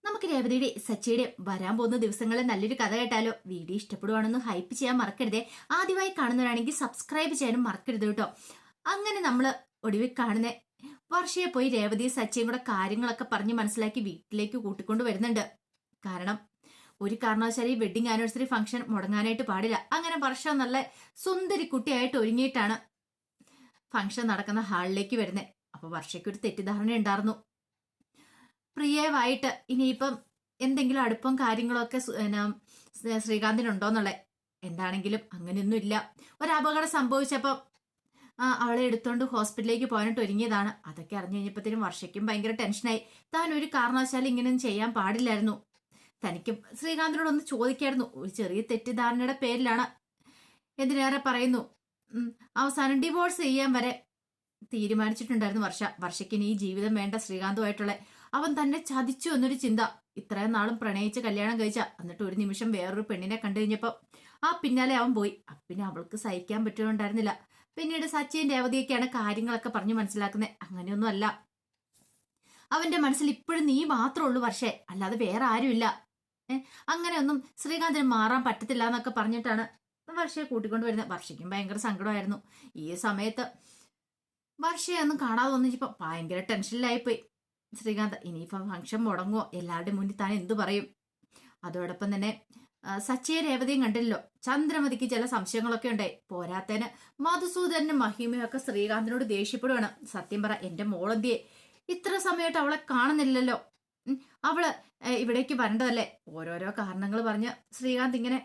നമുക്ക് രേവതിയുടെ സച്ചിയുടെ വരാൻ പോകുന്ന ദിവസങ്ങളിൽ നല്ലൊരു കഥ കേട്ടാലോ? വീഡിയോ ഇഷ്ടപ്പെടുവാണെന്ന് ഹൈപ്പ് ചെയ്യാൻ മറക്കരുതേ. ആദ്യമായി കാണുന്നവരാണെങ്കിൽ സബ്സ്ക്രൈബ് ചെയ്യാനും മറക്കരുത് കേട്ടോ. അങ്ങനെ നമ്മൾ ഒടുവിൽ കാണുന്ന വർഷയെ പോയി രേവതി സച്ചിയും കൂടെ കാര്യങ്ങളൊക്കെ പറഞ്ഞ് മനസ്സിലാക്കി വീട്ടിലേക്ക് കൂട്ടിക്കൊണ്ട് വരുന്നുണ്ട്. കാരണം ഒരു കാരണവശാലും ഈ വെഡിങ് ആനിവേഴ്സറി ഫംഗ്ഷൻ മുടങ്ങാനായിട്ട് പാടില്ല. അങ്ങനെ വർഷം നല്ല സുന്ദരി കുട്ടിയായിട്ട് ഒരുങ്ങിയിട്ടാണ് ഫംഗ്ഷൻ നടക്കുന്ന ഹാളിലേക്ക് വരുന്നത്. അപ്പൊ വർഷയ്ക്ക് ഒരു തെറ്റിദ്ധാരണ ഉണ്ടായിരുന്നു, പ്രിയവായിട്ട് ഇനിയിപ്പം എന്തെങ്കിലും അടുപ്പം കാര്യങ്ങളൊക്കെ ശ്രീകാന്തിനുണ്ടോന്നുള്ളത്. എന്താണെങ്കിലും അങ്ങനെയൊന്നും ഇല്ല. ഒരു അപകടം സംഭവിച്ചപ്പം അവളെ എടുത്തോണ്ട് ഹോസ്പിറ്റലിലേക്ക് പോകാനായിട്ട് ഒരുങ്ങിയതാണ്. അതൊക്കെ അറിഞ്ഞു കഴിഞ്ഞപ്പോഴത്തേനും വർഷയ്ക്കും ഭയങ്കര ടെൻഷനായി. താൻ ഒരു കാരണവശാലും ഇങ്ങനെയൊന്നും ചെയ്യാൻ പാടില്ലായിരുന്നു. തനിക്ക് ശ്രീകാന്തിനോടൊന്ന് ചോദിക്കായിരുന്നു. ഒരു ചെറിയ തെറ്റിദ്ധാരണയുടെ പേരിലാണ്, എന്തിനേറെ പറയുന്നു, അവസാനം ഡിവോഴ്സ് ചെയ്യാൻ വരെ തീരുമാനിച്ചിട്ടുണ്ടായിരുന്നു വർഷയ്ക്ക് ഇനി ഈ ജീവിതം വേണ്ട ശ്രീകാന്തുമായിട്ടുള്ള. അവൻ തന്നെ ചതിച്ചു എന്നൊരു ചിന്ത. ഇത്രയും നാളും പ്രണയിച്ച് കല്യാണം കഴിച്ച, എന്നിട്ട് ഒരു നിമിഷം വേറൊരു പെണ്ണിനെ കണ്ടു കഴിഞ്ഞപ്പോ പിന്നാലെ അവൻ പോയി. പിന്നെ അവൾക്ക് സഹിക്കാൻ പറ്റുന്നുണ്ടായിരുന്നില്ല. പിന്നീട് സച്ചിൻ രേവതിയൊക്കെയാണ് കാര്യങ്ങളൊക്കെ പറഞ്ഞു മനസ്സിലാക്കുന്നത്. അങ്ങനെയൊന്നും അല്ല, അവന്റെ മനസ്സിൽ ഇപ്പോഴും നീ മാത്രമേ ഉള്ളൂ വർഷേ, അല്ലാതെ വേറെ ആരുമില്ല. അങ്ങനെയൊന്നും ശ്രീകാന്തിന് മാറാൻ പറ്റത്തില്ല എന്നൊക്കെ പറഞ്ഞിട്ടാണ് വർഷയെ കൂട്ടിക്കൊണ്ട് വരുന്നത്. വർഷയ്ക്കും ഭയങ്കര സങ്കടമായിരുന്നു. ഈ സമയത്ത് വർഷയെ ഒന്നും കാണാതെ വന്നിപ്പോ ഭയങ്കര ടെൻഷനിലായിപ്പോയി ശ്രീകാന്ത്. ഇനിയിപ്പം ഫംഗ്ഷൻ മുടങ്ങുമോ, എല്ലാവരുടെയും മുന്നിൽ താൻ എന്തു പറയും? അതോടൊപ്പം തന്നെ സച്ചിയെ രേവതിയും കണ്ടില്ലല്ലോ. ചന്ദ്രമതിക്ക് ചില സംശയങ്ങളൊക്കെ ഉണ്ടായി. പോരാത്തതിന് മധുസൂദനും മഹിമയും ഒക്കെ ശ്രീകാന്തിനോട് ദേഷ്യപ്പെടുവാണ്. സത്യം പറ, എന്റെ മോളെന്തിയെ ഇത്ര സമയമായിട്ട് അവളെ കാണുന്നില്ലല്ലോ, അവള് ഇവിടേക്ക് വരേണ്ടതല്ലേ? ഓരോരോ കാരണങ്ങൾ പറഞ്ഞ് ശ്രീകാന്ത് ഇങ്ങനെ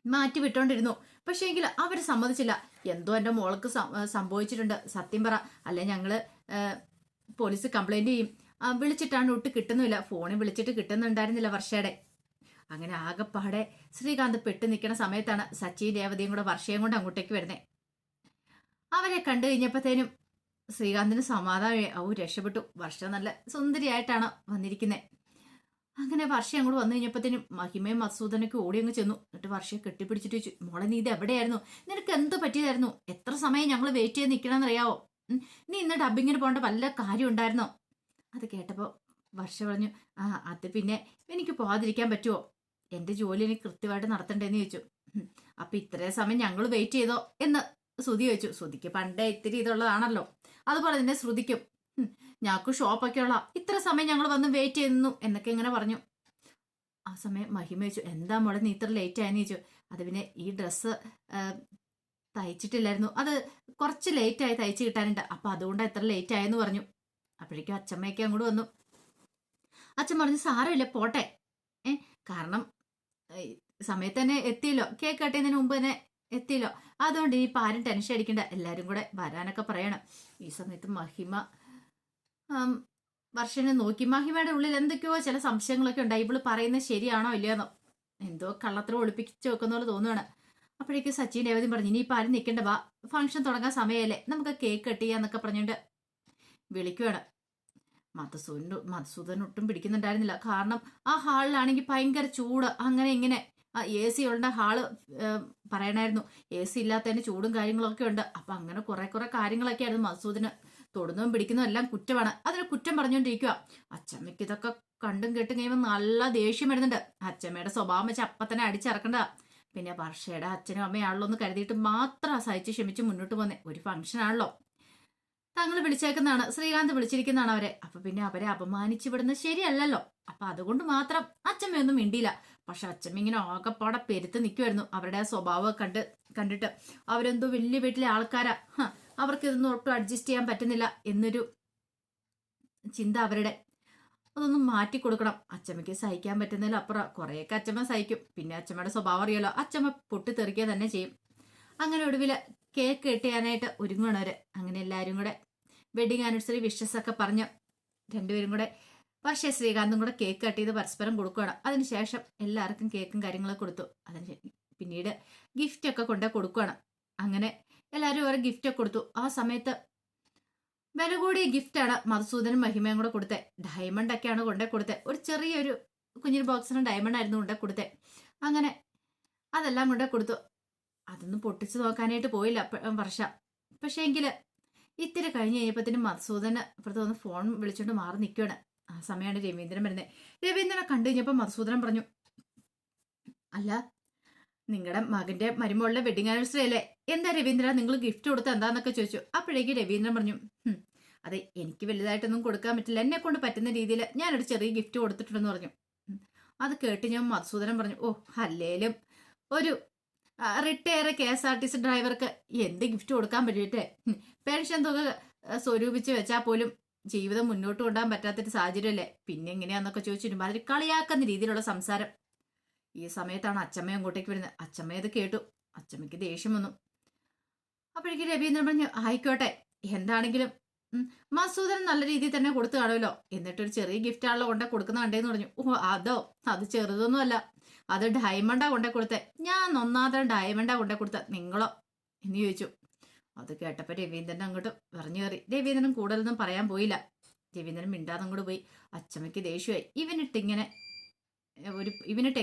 മാറ്റി വിട്ടോണ്ടിരുന്നു. പക്ഷേ എങ്കിൽ അവര് സമ്മതിച്ചില്ല. എന്തോ എന്റെ മോൾക്ക് സംഭവിച്ചിട്ടുണ്ട്, സത്യം പറ, അല്ലെ ഞങ്ങള് പോലീസ് കംപ്ലൈന്റ് ചെയ്യും. വിളിച്ചിട്ടാണ് ഒട്ട് കിട്ടുന്നില്ല, ഫോണിൽ വിളിച്ചിട്ട് കിട്ടുന്നുണ്ടായിരുന്നില്ല വർഷയുടെ. അങ്ങനെ ആകെപ്പാടെ ശ്രീകാന്ത് പെട്ടു നിൽക്കുന്ന സമയത്താണ് സച്ചിൻ രേവതിയും കൂടെ വർഷയും കൊണ്ട് അങ്ങോട്ടേക്ക് വരുന്നത്. അവരെ കണ്ടു കഴിഞ്ഞപ്പോഴത്തേനും ശ്രീകാന്തിന് സമാധാനം. രക്ഷപ്പെട്ടു, വർഷ നല്ല സുന്ദരിയായിട്ടാണ് വന്നിരിക്കുന്നത്. അങ്ങനെ വർഷ അങ്ങോട്ട് വന്നു കഴിഞ്ഞപ്പോഴത്തേനും മഹിമയും മധുസൂദനൊക്കെ ഓടി അങ്ങ് ചെന്നു. എന്നിട്ട് വർഷയെ കെട്ടിപ്പിടിച്ചിട്ട് ചോദിച്ചു, മോളെ നീ ഇത് എവിടെയായിരുന്നു? നിനക്ക് എന്ത് പറ്റിയതായിരുന്നു? എത്ര സമയം ഞങ്ങൾ വെയിറ്റ് ചെയ്ത് നിൽക്കണമെന്നറിയാവോ? നീ ഇന്ന് ഡബിങ്ങിന് പോകേണ്ട വല്ല കാര്യം ഉണ്ടായിരുന്നോ? അത് കേട്ടപ്പോ വർഷ പറഞ്ഞു, അത് പിന്നെ എനിക്ക് പോകാതിരിക്കാൻ പറ്റുമോ? എന്റെ ജോലി എനിക്ക് കൃത്യമായിട്ട് നടത്തണ്ടേന്ന് ചോദിച്ചു. അപ്പൊ ഇത്രയും സമയം ഞങ്ങൾ വെയിറ്റ് ചെയ്തോ എന്ന് ശ്രുതി ചോദിച്ചു. ശ്രുതിക്ക് പണ്ടേ ഇത്തിരി ഇതുള്ളതാണല്ലോ, അതുപോലെ തന്നെ ശ്രുതിക്കും ഞങ്ങൾക്ക് ഷോപ്പൊക്കെ ഉള്ള ഇത്ര സമയം ഞങ്ങൾ വന്ന് വെയിറ്റ് ചെയ്യുന്നു എന്നൊക്കെ ഇങ്ങനെ പറഞ്ഞു. ആ സമയം മഹിമ ചോദിച്ചു, എന്താ മോളെ നീ ഇത്ര ലേറ്റ് ആയെന്ന് ചോദിച്ചു. അത് പിന്നെ ഈ ഡ്രസ്സ് തയ്ച്ചിട്ടില്ലായിരുന്നു, അത് കുറച്ച് ലേറ്റായി തയ്ച്ചു കിട്ടാനുണ്ട്, അപ്പൊ അതുകൊണ്ടാണ് ഇത്ര ലേറ്റ് ആയെന്ന് പറഞ്ഞു. അപ്പോഴേക്കും അച്ഛമ്മയൊക്കെ അങ്ങോട്ട് വന്നു. അച്ഛൻ പറഞ്ഞു, സാരമില്ല പോട്ടെ, കാരണം സമയത്ത് തന്നെ എത്തിയല്ലോ, കേക്ക് കട്ടിയതിന് മുമ്പ് തന്നെ എത്തിയല്ലോ, അതുകൊണ്ട് ഇനിയിപ്പോൾ ആരും ടെൻഷൻ അടിക്കണ്ട, എല്ലാവരും കൂടെ വരാനൊക്കെ പറയണം. ഈ സമയത്ത് മഹിമ വർഷനെ നോക്കി. മഹിമയുടെ ഉള്ളിൽ എന്തൊക്കെയോ ചില സംശയങ്ങളൊക്കെ ഉണ്ടായി. ഇവള് പറയുന്നത് ശരിയാണോ ഇല്ലയോന്നോ, എന്തോ കള്ളത്തരം ഒളിപ്പിച്ച് വെക്കുന്ന പോലെ തോന്നുവാണ്. അപ്പോഴേക്കും സച്ചിൻ രേവതി പറഞ്ഞു, ഇനിയിപ്പോൾ ആരും നിൽക്കേണ്ട, വാ, ഫംഗ്ഷൻ തുടങ്ങാൻ സമയമല്ലേ, നമുക്ക് കേക്ക് കട്ട് ചെയ്യാന്നൊക്കെ പറഞ്ഞുകൊണ്ട് വിളിക്കുവാണ്. മധുസൂദൻ ഒട്ടും പിടിക്കുന്നുണ്ടായിരുന്നില്ല. കാരണം ആ ഹാളിലാണെങ്കിൽ ഭയങ്കര ചൂട്, അങ്ങനെ ഇങ്ങനെ AC ഉള്ള ഹാള് പറയണായിരുന്നു. AC ഇല്ലാത്തതിന് ചൂടും കാര്യങ്ങളൊക്കെ ഉണ്ട്. അപ്പൊ അങ്ങനെ കുറെ കാര്യങ്ങളൊക്കെ ആയിരുന്നു. മധുസൂദന് തൊടുന്നതും പിടിക്കുന്നതും എല്ലാം കുറ്റമാണ്. അതിന് കുറ്റം പറഞ്ഞുകൊണ്ടിരിക്കുക. അച്ചമ്മയ്ക്ക് ഇതൊക്കെ കണ്ടും കേട്ടും കഴിയുമ്പോൾ നല്ല ദേഷ്യം വരുന്നുണ്ട്. അച്ചമ്മയുടെ സ്വഭാവം വെച്ച് അപ്പൊ തന്നെ അടിച്ചിറക്കണ്ട. പിന്നെ വർഷയുടെ അച്ഛനും അമ്മയാണല്ലോ എന്ന് കരുതിയിട്ട് മാത്രം സഹിച്ച് ക്ഷമിച്ച് മുന്നോട്ട് പോന്നെ. ഒരു ഫംഗ്ഷൻ ആണല്ലോ, തങ്ങൾ വിളിച്ചേക്കുന്നതാണ്, ശ്രീകാന്ത് വിളിച്ചിരിക്കുന്നതാണ് അവരെ. അപ്പൊ പിന്നെ അവരെ അപമാനിച്ചു വിടുന്നത് ശരിയല്ലല്ലോ. അപ്പൊ അതുകൊണ്ട് മാത്രം അച്ഛമ്മയൊന്നും മിണ്ടിയില്ല. പക്ഷെ അച്ഛമ്മ ഇങ്ങനെ ആകെപ്പാടെ പെരുത്ത് നിൽക്കുമായിരുന്നു. അവരുടെ സ്വഭാവം കണ്ടിട്ട് അവരെന്തോ വലിയ വീട്ടിലെ ആൾക്കാരാ, അവർക്ക് ഇതൊന്നും ഒട്ടും അഡ്ജസ്റ്റ് ചെയ്യാൻ പറ്റുന്നില്ല എന്നൊരു ചിന്ത അവരുടെ. അതൊന്നും മാറ്റി കൊടുക്കണം. അച്ഛമ്മയ്ക്ക് സഹിക്കാൻ പറ്റുന്നതിലപ്പുറം കുറേയൊക്കെ അച്ഛമ്മ സഹിക്കും. പിന്നെ അച്ഛമ്മയുടെ സ്വഭാവം അറിയാലോ, അച്ഛമ്മ പൊട്ടിത്തെറിക്കുക തന്നെ ചെയ്യും. അങ്ങനെ ഒടുവില് കേക്ക് കെട്ടിയാനായിട്ട് ഒരുങ്ങണവര്. അങ്ങനെ എല്ലാവരും കൂടെ വെഡിങ് ആനിവേഴ്സറി വിഷസ് ഒക്കെ പറഞ്ഞ് രണ്ടുപേരും കൂടെ പക്ഷേ ശ്രീകാന്തും കൂടെ കേക്ക് കട്ട് ചെയ്ത് പരസ്പരം കൊടുക്കുകയാണ്. അതിനുശേഷം എല്ലാവർക്കും കേക്കും കാര്യങ്ങളൊക്കെ കൊടുത്തു. അതിന് പിന്നീട് ഗിഫ്റ്റ് ഒക്കെ കൊണ്ടു കൊടുക്കുകയാണ്. അങ്ങനെ എല്ലാവരും ഓരോ ഗിഫ്റ്റ് ഒക്കെ കൊടുത്തു. ആ സമയത്ത് വില കൂടിയ ഗിഫ്റ്റാണ് മധുസൂദനും മഹിമയും കൂടെ കൊടുത്തത്. ഡയമണ്ട് ഒക്കെയാണ് കൊണ്ടേ കൊടുത്തത്. ഒരു ചെറിയൊരു കുഞ്ഞിന് ബോക്സിന് ഡയമണ്ട് ആയിരുന്നു കൊണ്ടേ കൊടുത്തത്. അങ്ങനെ അതെല്ലാം കൊണ്ടേ കൊടുത്തു. അതൊന്നും പൊട്ടിച്ചു നോക്കാനായിട്ട് പോയില്ല വർഷ. പക്ഷേ എങ്കില് ഇത്തിരി കഴിഞ്ഞ് കഴിഞ്ഞപ്പോഴത്തേനും മധുസൂദന് ഇപ്പുറത്ത് വന്ന് ഫോൺ വിളിച്ചോണ്ട് മാറി നിൽക്കുകയാണ്. ആ സമയമാണ് രവീന്ദ്രൻ വരുന്നത്. രവീന്ദ്രനെ കണ്ടു കഴിഞ്ഞപ്പോൾ മധുസൂദനൻ പറഞ്ഞു, അല്ല, നിങ്ങളുടെ മകന്റെ മരുമോളുടെ വെഡിങ് ആനിവേഴ്സറി അല്ലേ, എന്താ രവീന്ദ്ര നിങ്ങൾ ഗിഫ്റ്റ് കൊടുത്ത എന്താന്നൊക്കെ ചോദിച്ചു. അപ്പോഴേക്ക് രവീന്ദ്രൻ പറഞ്ഞു, അതെ, എനിക്ക് വലുതായിട്ടൊന്നും കൊടുക്കാൻ പറ്റില്ല, എന്നെ കൊണ്ട് പറ്റുന്ന രീതിയിൽ ഞാനൊരു ചെറിയ ഗിഫ്റ്റ് കൊടുത്തിട്ടുണ്ടെന്ന് പറഞ്ഞു. അത് കേട്ട് ഞാൻ മധുസൂദനൻ പറഞ്ഞു, ഓ, അല്ലേലും ഒരു റിട്ടയർ KSRTC ഡ്രൈവർക്ക് എന്ത് ഗിഫ്റ്റ് കൊടുക്കാൻ പറ്റട്ടെ, പെൻഷൻ തുക സ്വരൂപിച്ച് വെച്ചാൽ പോലും ജീവിതം മുന്നോട്ട് കൊണ്ടുപോകാൻ പറ്റാത്തൊരു സാഹചര്യമല്ലേ, പിന്നെ എങ്ങനെയാന്നൊക്കെ ചോദിച്ചിരുമ്പോൾ അതിൽ കളിയാക്കുന്ന രീതിയിലുള്ള സംസാരം. ഈ സമയത്താണ് അച്ചമ്മ അങ്ങോട്ടേക്ക് വരുന്നത്. അച്ചമ്മ ഇത് കേട്ടു. അച്ചമ്മയ്ക്ക് ദേഷ്യം വന്നു. അപ്പോഴേക്ക് രവീന്ദ്രൻ പറഞ്ഞു, ആയിക്കോട്ടെ, എന്താണെങ്കിലും മധുസൂദനൻ നല്ല രീതിയിൽ തന്നെ കൊടുത്തു കാണുമല്ലോ, എന്നിട്ടൊരു ചെറിയ ഗിഫ്റ്റ് ആണല്ലോ കൊണ്ടേ കൊടുക്കുന്ന കണ്ടേന്ന് പറഞ്ഞു. ഓ, അത് ചെറുതൊന്നും അല്ല, അത് ഡയമണ്ടാ കൊണ്ടേ കൊടുത്തേ, ഞാൻ ഒന്നാമത്തെ ഡയമണ്ടാ കൊണ്ടേ കൊടുത്ത, നിങ്ങളോ എന്ന് ചോദിച്ചു. അത് കേട്ടപ്പോൾ രവീന്ദ്രൻ അങ്ങോട്ട് പറഞ്ഞു കയറി. രവീന്ദ്രൻ കൂടുതലൊന്നും പറയാൻ പോയില്ല. രവീന്ദ്രൻ മിണ്ടാതെ അങ്ങോട്ട് പോയി. അച്ചമ്മയ്ക്ക് ദേഷ്യമായി. ഇവനിട്ട്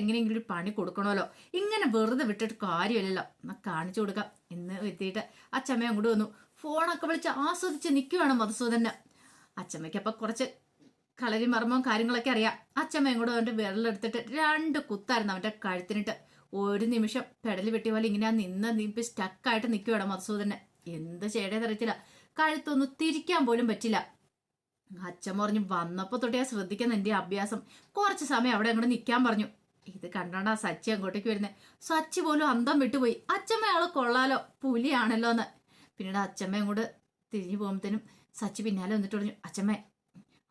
എങ്ങനെയെങ്കിലും ഒരു പണി കൊടുക്കണമല്ലോ, ഇങ്ങനെ വെറുതെ വിട്ടിട്ട് കാര്യമില്ലല്ലോ, എന്നാ കാണിച്ചു കൊടുക്കാം എന്ന് എത്തിയിട്ട് അച്ചമ്മ അങ്ങോട്ട് വന്നു. ഫോണൊക്കെ വിളിച്ച് ആസ്വദിച്ച് നിൽക്കുവാണ് മധുസൂദന്. അച്ചമ്മയ്ക്കപ്പം കുറച്ച് കളരി മർമ്മവും കാര്യങ്ങളൊക്കെ അറിയാം. അച്ചമ്മ അങ്ങോട്ട് അവൻ്റെ വിരലെടുത്തിട്ട് 2 കുത്തായിരുന്നു അവൻ്റെ കഴുത്തിനിട്ട്. ഒരു നിമിഷം പെടൽ വെട്ടി പോലെ ഇങ്ങനെ നിന്ന് സ്റ്റക്കായിട്ട് നിൽക്കുവാണ് മധുസൂദന്. എന്ത് ചെയ്യേണ്ടതെന്നറിയത്തില്ല. കഴുത്തൊന്നും തിരിക്കാൻ പോലും പറ്റില്ല. അച്ഛൻ പറഞ്ഞു, വന്നപ്പോ തൊട്ടേ ശ്രദ്ധിക്കുന്ന എന്റെ അഭ്യാസം, കുറച്ച് സമയം അവിടെ അങ്ങോട്ട് നിൽക്കാൻ പറഞ്ഞു. ഇത് കണ്ടാണ് ആ സച്ചി അങ്ങോട്ടേക്ക് വരുന്നത്. സച്ചി പോലും അന്തം വിട്ടുപോയി. അച്ഛമ്മ ആള് കൊള്ളാലോ, പുലിയാണല്ലോ എന്ന്. പിന്നീട് അച്ഛമ്മ അങ്ങോട്ട് തിരിഞ്ഞു പോകുമ്പോഴത്തേനും സച്ചി പിന്നാലെ വന്നിട്ട് പറഞ്ഞു, അച്ഛമ്മ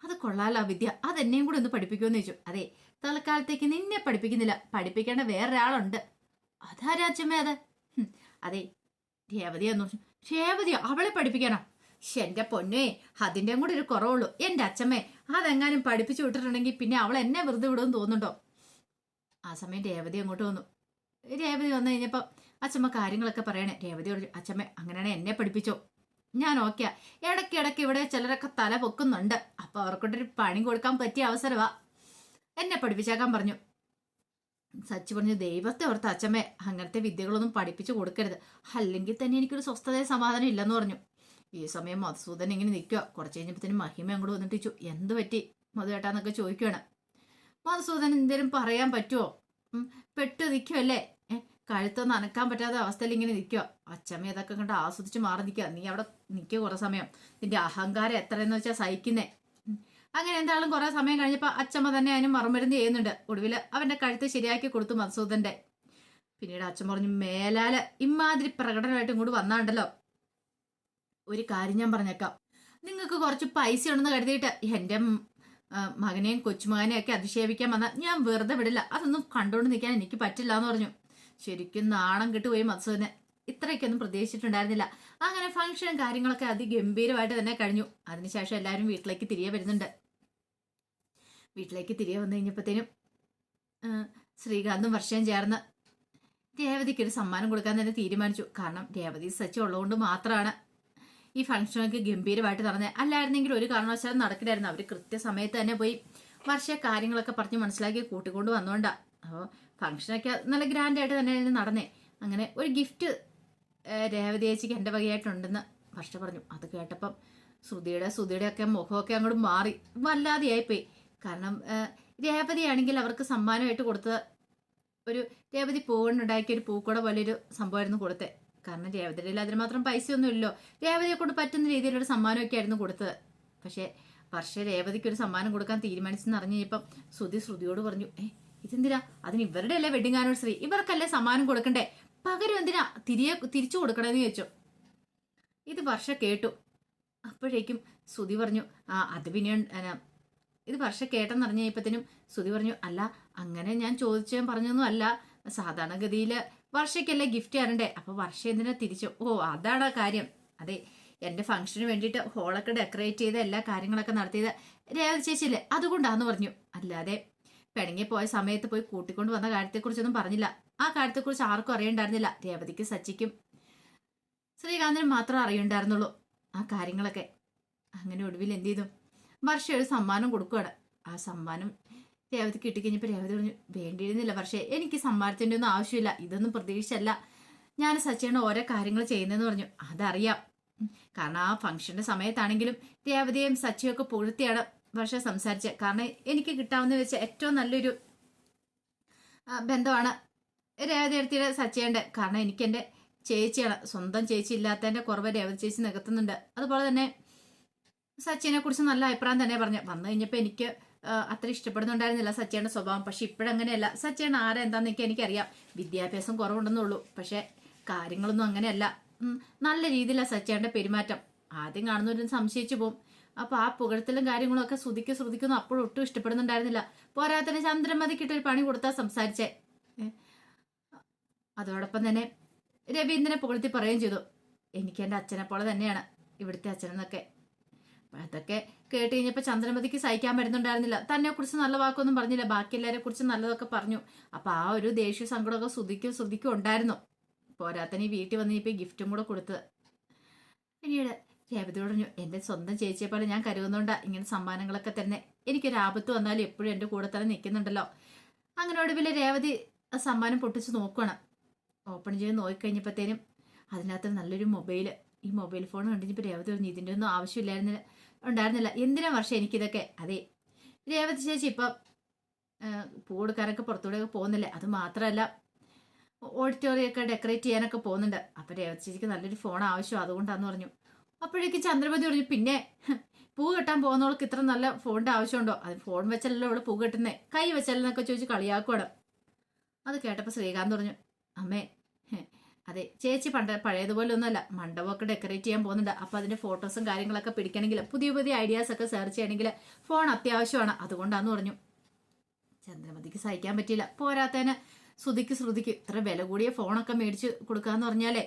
അത് കൊള്ളാലോ വിദ്യ, അതെന്നെയും കൂടെ ഒന്ന് പഠിപ്പിക്കുമെന്ന് ചോദിച്ചു. അതെ, തൽക്കാലത്തേക്ക് നിന്നെ പഠിപ്പിക്കുന്നില്ല, പഠിപ്പിക്കേണ്ട വേറൊരാളുണ്ട്. അതാരാ അച്ഛമ്മ അത്? അതെ, രേവതിയാന്ന് പറഞ്ഞു. രേവതിയോ? അവളെ പഠിപ്പിക്കാനോ? എന്റെ പൊന്നേ, അതിൻ്റെ കൂടെ ഒരു കുറവുള്ളൂ എൻ്റെ അച്ഛമ്മേ. അതെങ്ങാനും പഠിപ്പിച്ചു വിട്ടിട്ടുണ്ടെങ്കിൽ പിന്നെ അവൾ എന്നെ വെറുതെ വിടുമെന്ന് തോന്നുന്നുണ്ടോ? ആ സമയം രേവതി അങ്ങോട്ട് വന്നു. രേവതി വന്നു കഴിഞ്ഞപ്പോൾ അച്ഛമ്മ കാര്യങ്ങളൊക്കെ പറയണേ. രേവതി പറഞ്ഞു, അച്ഛമ്മ അങ്ങനെയാണെ എന്നെ പഠിപ്പിച്ചോ, ഞാൻ ഓക്കെയാ. ഇടയ്ക്കിടയ്ക്ക് ഇവിടെ ചിലരൊക്കെ തല പൊക്കുന്നുണ്ട്, അപ്പൊ അവർക്കൊട്ടൊരു പണി കൊടുക്കാൻ പറ്റിയ അവസരമാ, എന്നെ പഠിപ്പിച്ചേക്കാൻ പറഞ്ഞു. സച്ചി പറഞ്ഞു, ദൈവത്തെ ഓർത്ത് അച്ഛമ്മേ, അങ്ങനത്തെ വിദ്യകളൊന്നും പഠിപ്പിച്ചു കൊടുക്കരുത്, അല്ലെങ്കിൽ തന്നെ എനിക്കൊരു സ്വസ്ഥതയും സമാധാനം ഇല്ലെന്ന് പറഞ്ഞു. ഈ സമയം മധുസൂദൻ ഇങ്ങനെ നിൽക്കുക. കുറച്ച് കഴിഞ്ഞപ്പോഴത്തേനും മഹിമ അങ്ങോട്ട് വന്നിട്ട് ചോദിച്ചു, എന്ത് പറ്റി മധുവേട്ടാന്നൊക്കെ ചോദിക്കുകയാണ്. മധുസൂദൻ എന്തേലും പറയാൻ പറ്റുമോ? പെട്ടു നിൽക്കുമല്ലേ, കഴുത്തൊന്നും അനക്കാൻ പറ്റാത്ത അവസ്ഥയിൽ ഇങ്ങനെ നിൽക്കുക. അച്ഛമ്മ അതൊക്കെ കണ്ട് ആസ്വദിച്ച് മാറി നിൽക്കുക. നീ അവിടെ നിൽക്കുക കുറേ സമയം, നിന്റെ അഹങ്കാരം എത്രയെന്ന് വെച്ചാൽ സഹിക്കുന്നേ. അങ്ങനെ എന്തായാലും കുറേ സമയം കഴിഞ്ഞപ്പോൾ അച്ഛമ്മ തന്നെ അതിന് മറുമരുന്ന് ചെയ്യുന്നുണ്ട്. ഒടുവിൽ അവൻ്റെ കഴുത്ത് ശരിയാക്കി കൊടുത്തു മധുസൂദൻ്റെ. പിന്നീട് അച്ഛൻ പറഞ്ഞു, മേലാല് ഇമാതിരി പ്രകടനമായിട്ട് ഇങ്ങോട്ട് വന്നാണ്ടല്ലോ, ഒരു കാര്യം ഞാൻ പറഞ്ഞേക്കാം, നിങ്ങൾക്ക് കുറച്ച് പൈസ ഉണ്ടെന്ന് കരുതിയിട്ട് എൻ്റെ മകനെയും കൊച്ചുമകനെയും ഒക്കെ അധിക്ഷേപിക്കാൻ വന്നാൽ ഞാൻ വെറുതെ വിടില്ല, അതൊന്നും കണ്ടുകൊണ്ട് നിൽക്കാൻ എനിക്ക് പറ്റില്ല എന്ന് പറഞ്ഞു. ശരിക്കും നാണം കിട്ടുപോയി മധുസൂദന്. ഇത്രയൊക്കെയൊന്നും പ്രതീക്ഷിച്ചിട്ടുണ്ടായിരുന്നില്ല. അങ്ങനെ ഫംഗ്ഷനും കാര്യങ്ങളൊക്കെ അതിഗംഭീരമായിട്ട് തന്നെ കഴിഞ്ഞു. അതിനുശേഷം എല്ലാവരും വീട്ടിലേക്ക് തിരികെ വരുന്നുണ്ട്. വീട്ടിലേക്ക് തിരികെ വന്നു കഴിഞ്ഞപ്പോഴത്തേനും ശ്രീകാന്തും വർഷയും ചേർന്ന് രേവതിക്ക് ഒരു സമ്മാനം കൊടുക്കാൻ തന്നെ തീരുമാനിച്ചു. കാരണം രേവതി സച്ചി ഉള്ളതുകൊണ്ട് മാത്രമാണ് ഈ ഫംഗ്ഷനൊക്കെ ഗംഭീരമായിട്ട് നടന്നത്. അല്ലായിരുന്നെങ്കിൽ ഒരു കാരണവശാലും നടക്കില്ലായിരുന്നു. അവർ കൃത്യസമയത്ത് തന്നെ പോയി വർഷ കാര്യങ്ങളൊക്കെ പറഞ്ഞ് മനസ്സിലാക്കി കൂട്ടിക്കൊണ്ട് വന്നുകൊണ്ടാണ്. അപ്പോൾ ഫംഗ്ഷനൊക്കെ നല്ല ഗ്രാൻഡായിട്ട് തന്നെ നടന്നേ. അങ്ങനെ ഒരു ഗിഫ്റ്റ് രേവതി ചേച്ചിക്ക് എൻ്റെ വകയായിട്ടുണ്ടെന്ന് വർഷ പറഞ്ഞു. അത് കേട്ടപ്പം ശ്രുതിയുടെ ഒക്കെ മുഖമൊക്കെ അങ്ങോട്ട് മാറി വല്ലാതെയായിപ്പോയി. കാരണം രേവതിയാണെങ്കിൽ അവർക്ക് സമ്മാനമായിട്ട് കൊടുത്തത് ഒരു രേവതി പൂവുണ്ടാക്കിയ ഒരു പൂക്കുട പോലെ ഒരു സംഭവമായിരുന്നു കൊടുത്തത്. കാരണം രേവതിയിൽ അതിന് മാത്രം പൈസയൊന്നും ഇല്ലല്ലോ. രേവതിയെ കൊണ്ട് പറ്റുന്ന രീതിയിലൊരു സമ്മാനമൊക്കെ ആയിരുന്നു കൊടുത്തത്. പക്ഷേ വർഷ രേവതിക്ക് ഒരു സമ്മാനം കൊടുക്കാൻ തീരുമാനിച്ചെന്ന് അറിഞ്ഞു കഴിഞ്ഞപ്പം ശ്രുതിയോട് പറഞ്ഞു, ഇതെന്തിനാ? അതിന് ഇവരുടെ അല്ലേ വെഡിങ് ആനിവേഴ്സറി, ഇവർക്കല്ലേ സമ്മാനം കൊടുക്കണ്ടേ, പകരം എന്തിനാ തിരിച്ചു കൊടുക്കണമെന്ന് ചോദിച്ചു. ഇത് വർഷ കേട്ടു. അപ്പോഴേക്കും ശ്രുതി പറഞ്ഞു, അത് പിന്നെ ഇത് വർഷ കേട്ടെന്ന് അറിഞ്ഞു കഴിഞ്ഞപ്പോഴത്തേനും ശ്രുതി പറഞ്ഞു, അല്ല അങ്ങനെ ഞാൻ ചോദിച്ചാൽ പറഞ്ഞൊന്നും അല്ല, സാധാരണഗതിയിൽ വർഷയ്ക്കല്ലേ ഗിഫ്റ്റ് തരണ്ടേ, അപ്പോൾ വർഷ എന്തിനാ തിരിച്ചു? ഓ, അതാണ് കാര്യം. അതെ, എൻ്റെ ഫംഗ്ഷന് വേണ്ടിയിട്ട് ഹോളൊക്കെ ഡെക്കറേറ്റ് ചെയ്ത് എല്ലാ കാര്യങ്ങളൊക്കെ നടത്തിയത് രേവതി ചേച്ചിയില്ലേ, അതുകൊണ്ടാന്ന് പറഞ്ഞു. അല്ലാതെ പിണങ്ങി പോയ സമയത്ത് പോയി കൂട്ടിക്കൊണ്ട് വന്ന കാര്യത്തെക്കുറിച്ചൊന്നും പറഞ്ഞില്ല. ആ കാര്യത്തെക്കുറിച്ച് ആർക്കും അറിയണ്ടായിരുന്നില്ല. രേവതിക്കും സച്ചിക്കും ശ്രീകാന്തിനും മാത്രം അറിയണ്ടായിരുന്നുള്ളൂ ആ കാര്യങ്ങളൊക്കെ. അങ്ങനെ ഒടുവിൽ എന്ത് ചെയ്തു, വർഷ ഒരു സമ്മാനം കൊടുക്കുകയാണ്. ആ സമ്മാനം രേവതി കിട്ടിക്കഴിഞ്ഞപ്പോൾ രേവതി പറഞ്ഞു, വേണ്ടിയിരുന്നില്ല വർഷേ, എനിക്ക് സമ്മാനത്തിൻ്റെ ഒന്നും ആവശ്യമില്ല, ഇതൊന്നും പ്രതീക്ഷിച്ചല്ല ഞാൻ സച്ചിയാണ് ഓരോ കാര്യങ്ങൾ ചെയ്യുന്നതെന്ന് പറഞ്ഞു. അതറിയാം, കാരണം ആ ഫംഗ്ഷന്റെ സമയത്താണെങ്കിലും രേവതിയും സച്ചിയൊക്കെ പുഴുത്തിയാണ് വർഷം സംസാരിച്ചത്. കാരണം എനിക്ക് കിട്ടാവുന്ന വെച്ച ഏറ്റവും നല്ലൊരു ബന്ധമാണ് രേവതി എടുത്തിയുടെ സച്ചേൻ്റെ. കാരണം എനിക്ക് എൻ്റെ ചേച്ചിയാണ്, സ്വന്തം ചേച്ചി ഇല്ലാത്തതിൻ്റെ കുറവ് രേവതി ചേച്ചി നികത്തുന്നുണ്ട്. അതുപോലെ തന്നെ സച്ചിനെ കുറിച്ച് നല്ല അഭിപ്രായം തന്നെ പറഞ്ഞു. വന്നു കഴിഞ്ഞപ്പോൾ എനിക്ക് അത്ര ഇഷ്ടപ്പെടുന്നുണ്ടായിരുന്നില്ല സച്ചേൻ്റെ സ്വഭാവം. പക്ഷെ ഇപ്പോഴങ്ങനെയല്ല. സച്ചേൺ ആരാ എന്താണെന്നൊക്കെ എനിക്കറിയാം. വിദ്യാഭ്യാസം കുറവുണ്ടെന്നുള്ളൂ, പക്ഷെ കാര്യങ്ങളൊന്നും അങ്ങനെയല്ല. നല്ല രീതിയിലാണ് സച്ചേൻ്റെ പെരുമാറ്റം. ആദ്യം കാണുന്നവരും സംശയിച്ചു പോകും. അപ്പോൾ ആ പുകഴത്തിലും കാര്യങ്ങളൊക്കെ ശ്രുതിക്കുന്നു അപ്പോഴും ഒട്ടും ഇഷ്ടപ്പെടുന്നുണ്ടായിരുന്നില്ല. പോരാത്തന്നെ ചന്ദ്രമതിക്കിട്ടൊരു പണി കൊടുത്താൽ സംസാരിച്ചേ. അതോടൊപ്പം തന്നെ രവീന്ദ്രനെ പുകഴ്ത്തി പറയുകയും ചെയ്തു, എനിക്ക് എൻ്റെ അച്ഛനെ പോലെ തന്നെയാണ് ഇവിടുത്തെ അച്ഛനെന്നൊക്കെ. അതൊക്കെ കേട്ട് കഴിഞ്ഞപ്പോൾ ചന്ദ്രമതിക്ക് സഹിക്കാൻ പറ്റുന്നുണ്ടായിരുന്നില്ല. തന്നെ കുറിച്ച് നല്ല വാക്കൊന്നും പറഞ്ഞില്ല, ബാക്കി എല്ലാവരെ കുറിച്ച് നല്ലതൊക്കെ പറഞ്ഞു. അപ്പൊ ആ ഒരു ദേഷ്യ സങ്കടമൊക്കെ ശ്രുതിക്കും ഉണ്ടായിരുന്നു. പോരാത്തന്നെ ഈ വീട്ടിൽ വന്ന് ഇപ്പൊ ഗിഫ്റ്റും കൂടെ കൊടുത്തത്. പിന്നീട് രേവതിയോട് പറഞ്ഞു, എൻ്റെ സ്വന്തം ചേച്ചിയെ പോലെ ഞാൻ കരുതുന്നുണ്ടാ ഇങ്ങനെ സമ്മാനങ്ങളൊക്കെ തന്നെ. എനിക്കൊരു ആപത്ത് വന്നാലും എപ്പോഴും എൻ്റെ കൂടെ തന്നെ നിൽക്കുന്നുണ്ടല്ലോ. അങ്ങനെ ഒടുവിൽ രേവതി സമ്മാനം പൊട്ടിച്ച് നോക്കണം. ഓപ്പൺ ചെയ്ത് നോക്കിക്കഴിഞ്ഞപ്പോഴത്തേനും അതിനകത്ത് നല്ലൊരു മൊബൈൽ. ഈ മൊബൈൽ ഫോൺ കണ്ടിപ്പോൾ രേവതി പറഞ്ഞു, ഇതിൻ്റെ ഒന്നും ഉണ്ടായിരുന്നില്ല. എന്തിനാ വർഷം എനിക്കിതൊക്കെ. അതെ, രേവതി ചേച്ചി ഇപ്പം പൂ കൊടുക്കാനൊക്കെ പുറത്തൂടെയൊക്കെ പോകുന്നില്ലേ. അത് മാത്രമല്ല ഓഡിറ്റോറിയൊക്കെ ഡെക്കറേറ്റ് ചെയ്യാനൊക്കെ പോകുന്നുണ്ട്. അപ്പം രേവതി ചേച്ചിക്ക് നല്ലൊരു ഫോൺ ആവശ്യം, അതുകൊണ്ടാന്ന് പറഞ്ഞു. അപ്പോഴേക്ക് ചന്ദ്രമതി പറഞ്ഞു, പിന്നെ പൂ കെട്ടാൻ പോകുന്നവൾക്ക് ഇത്ര നല്ല ഫോണിൻ്റെ ആവശ്യമുണ്ടോ? അത് ഫോൺ വെച്ചല്ലോ ഇവിടെ പൂ കെട്ടുന്നേ, കൈ വെച്ചല്ലെന്നൊക്കെ ചോദിച്ച് കളിയാക്കുവാണ്. അത് കേട്ടപ്പോൾ ശ്രീകാന്ത് പറഞ്ഞു, അമ്മേ അതെ ചേച്ചി പഴയതുപോലെ ഒന്നുമല്ല, മണ്ഡപമൊക്കെ ഡെക്കറേറ്റ് ചെയ്യാൻ പോകുന്നുണ്ട്. അപ്പോൾ അതിൻ്റെ ഫോട്ടോസും കാര്യങ്ങളൊക്കെ പിടിക്കണമെങ്കിൽ പുതിയ ഐഡിയാസ് ഒക്കെ സെർച്ച് ചെയ്യണമെങ്കിൽ ഫോൺ അത്യാവശ്യമാണ്, അതുകൊണ്ടാന്ന് പറഞ്ഞു. ചന്ദ്രമതിക്ക് സഹിക്കാൻ പറ്റിയില്ല. പോരാത്തതിന് ശ്രുതിക്ക് ഇത്ര വില കൂടിയ ഫോണൊക്കെ മേടിച്ച് കൊടുക്കാന്ന് പറഞ്ഞാലേ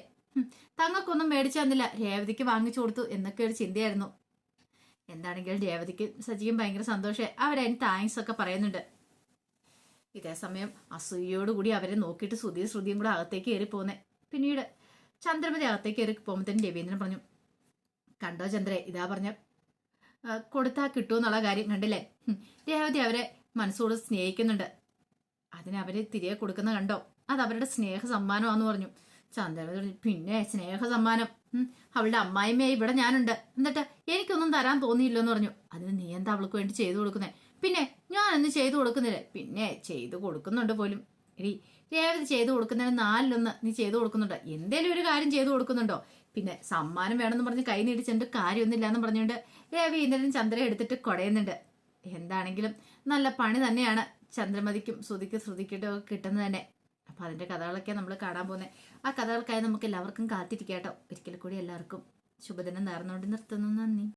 തങ്ങൾക്കൊന്നും മേടിച്ചു തന്നില്ല, രേവതിക്ക് വാങ്ങിച്ചു കൊടുത്തു എന്നൊക്കെ ഒരു ചിന്തയായിരുന്നു. എന്താണെങ്കിലും രേവതിക്ക് സജിയും ഭയങ്കര സന്തോഷമായി. അവരതിന് താങ്ക്സ് ഒക്കെ പറയുന്നുണ്ട്. ഇതേ സമയം അസൂയോടുകൂടി അവരെ നോക്കിയിട്ട് ശ്രുതിയും കൂടെ അകത്തേക്ക് കയറി പോകുന്നേ. പിന്നീട് ചന്ദ്രമതി അകത്തേക്ക് കയറി പോകുമ്പോഴത്തേനും രവീന്ദ്രൻ പറഞ്ഞു, കണ്ടോ ചന്ദ്രേ, ഇതാ പറഞ്ഞ കൊടുത്താൽ കിട്ടുമെന്നുള്ള കാര്യം കണ്ടില്ലേ. രേവതി അവരെ മനസ്സോട് സ്നേഹിക്കുന്നുണ്ട്, അതിനവര് തിരികെ കൊടുക്കുന്ന കണ്ടോ, അത് അവരുടെ സ്നേഹ സമ്മാനമാണെന്ന് പറഞ്ഞു. ചന്ദ്രമതി പറഞ്ഞു, പിന്നെ സ്നേഹ സമ്മാനം, അവളുടെ അമ്മായിമ്മയെ ഇവിടെ ഞാനുണ്ട്, എന്നിട്ട് എനിക്കൊന്നും തരാൻ തോന്നിയില്ലെന്ന് പറഞ്ഞു. അതിന് നീ എന്താ അവൾക്ക് വേണ്ടി ചെയ്തു കൊടുക്കുന്നേ? പിന്നെ ഞാനൊന്നും ചെയ്തു കൊടുക്കുന്നില്ലേ? പിന്നെ ചെയ്തു കൊടുക്കുന്നുണ്ട് പോലും. എടി രേവതി ചെയ്തു കൊടുക്കുന്നതിന് 4-1 നീ ചെയ്തു കൊടുക്കുന്നുണ്ടോ? എന്തേലും ഒരു കാര്യം ചെയ്തു കൊടുക്കുന്നുണ്ടോ? പിന്നെ സമ്മാനം വേണമെന്ന് പറഞ്ഞ് കൈ നീടിച്ചിട്ട് കാര്യമൊന്നുമില്ല എന്ന് പറഞ്ഞുകൊണ്ട് രവീന്ദ്രൻ ചന്ദ്ര എടുത്തിട്ട് കുടയുന്നുണ്ട്. എന്താണെങ്കിലും നല്ല പണി തന്നെയാണ് ചന്ദ്രമതിക്കും ശ്രുതിക്കിട്ടും കിട്ടുന്നത് തന്നെ. അപ്പം അതിൻ്റെ കഥകളൊക്കെ നമ്മൾ കാണാൻ പോകുന്നത്. ആ കഥകൾക്കായി നമുക്ക് എല്ലാവർക്കും കാത്തിരിക്കാം കേട്ടോ. ഒരിക്കൽ കൂടി എല്ലാവർക്കും ശുഭദിനം നേർന്നുകൊണ്ട് നിർത്തുന്നു. നന്ദി.